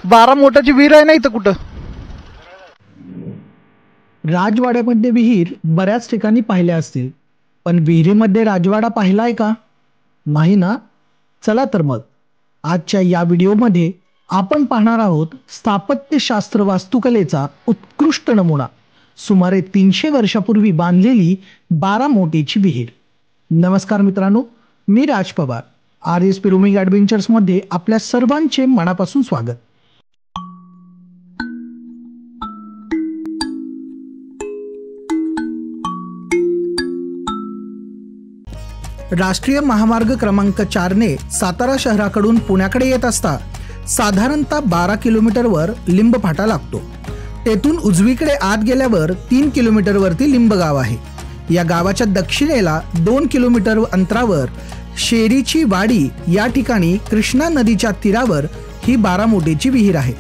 12 मोटाची विहीर आहे ना इथं कुठं? राजवाड्यामध्ये विहीर बऱ्याच ठिकाणी पाहिल्या असतील, पण विहिरीमध्ये राजवाडा पाहिलाय का? नाही ना? चला तर मग आजच्या या व्हिडिओमध्ये आपण पाहणार आहोत स्थापत्यशास्त्र वास्तुकलेचा उत्कृष्ट नमुना, सुमारे 300 वर्षापूर्वी बांधलेली 12 मोटीची विहीर. नमस्कार मित्रांनो, मी राज पवार. RSP रोमिंग ॲडव्हेंचर्समध्ये आपल्या सर्वांचे मनापासून स्वागत. राष्ट्रीय महामार्ग क्रमांक 4 ने सातारा शहराकडून पुण्याकडे येत असता साधारणतः 12 किलोमीटरवर लिंब फाटा लागतो. तेथून उजवीकडे आत गेल्यावर 3 किलोमीटरवरती लिंब गाव आहे. या गावाच्या दक्षिणेला 2 किलोमीटर अंतरावर शेरीची वाडी या ठिकाणी कृष्णा नदीच्या तीरावर ही 12 मोटीची विहीर आहे.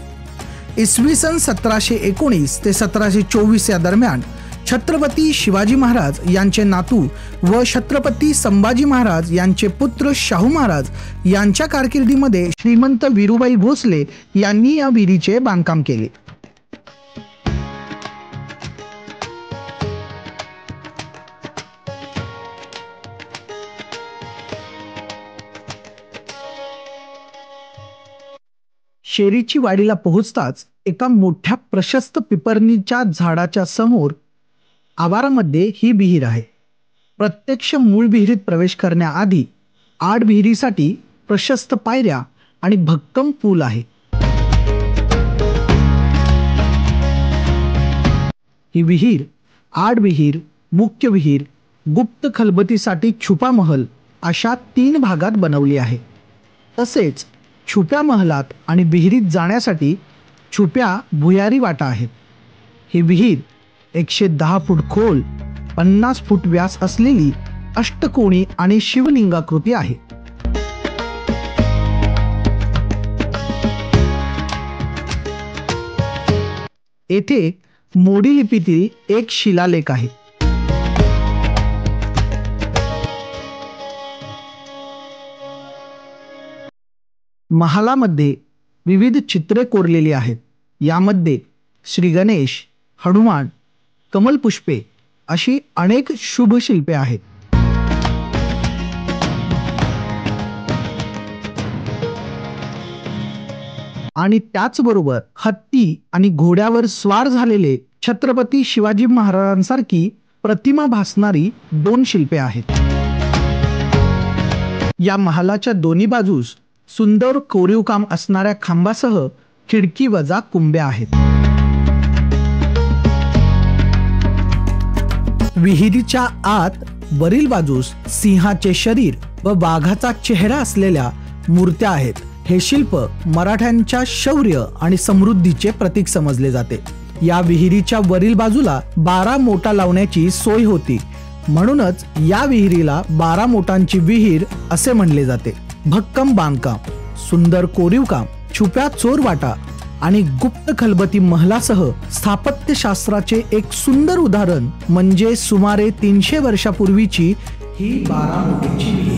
इसवी सन 1719 ते 1724 या दरम्यान छत्रपती शिवाजी महाराज यांचे नातू व छत्रपती संभाजी महाराज यांचे पुत्र शाहू महाराज यांच्या कारकिर्दीमध्ये श्रीमंत वीरूबाई भोसले यांनी या विहिरीचे बांधकाम केले. शेरीची वाडीला पोहोचताच एका मोठ्या प्रशस्त पिपरणीच्या झाडाच्या समोर आवारामध्ये ही विहीर आहे. प्रत्यक्ष मूळ विहिरीत प्रवेश करण्याआधी आड विहिरीसाठी प्रशस्त पायऱ्या आणि भक्कम पूल आहे. ही विहीर आड विहीर, मुख्य विहीर, गुप्त खलबतीसाठी छुपा महल अशा 3 भागात बनवली आहे. तसेच छुप्या महलात आणि विहिरीत जाण्यासाठी छुप्या भुयारी वाटा आहेत. ही विहीर 110 फूट खोल, 50 फूट व्यास असलेली अष्टकोनी आणि शिवलिंगाकृती आहे. येथे मोडी लिपीतील एक शिलालेख आहे. महालामध्ये विविध चित्रे कोरलेली आहेत. यामध्ये श्री गणेश, हनुमान, कमलपुष्पे अशी अनेक शुभ शिल्पे आहेत. आणि त्याचबरोबर हत्ती आणि घोड्यावर स्वार झालेले छत्रपती शिवाजी महाराजांसारखी प्रतिमा भासणारी 2 शिल्पे आहेत. या महालाच्या दोन्ही बाजूस सुंदर कोरीव काम असणाऱ्या खांबासह खिडकी वजा कुंभ्या आहेत. विहिरीच्या आत वरील बाजूस सिंहाचे शरीर व वाघाचा चेहरा असलेल्या मूर्त्या आहेत. हे शिल्प मराठ्यांच्या शौर्य आणि समृद्धीचे प्रतीक समजले जाते. या विहिरीच्या वरील बाजूला 12 मोटा लावण्याची सोय होती, म्हणूनच या विहिरीला 12 मोटांची विहीर असे म्हणले जाते. भक्कम बांधकाम, सुंदर कोरीव काम, छुप्या चोरवाटा आणि गुप्त खलबती महलासह स्थापत्यशास्त्राचे एक सुंदर उदाहरण म्हणजे सुमारे 300 वर्षापूर्वीची ही 12 मोटीची विहीर.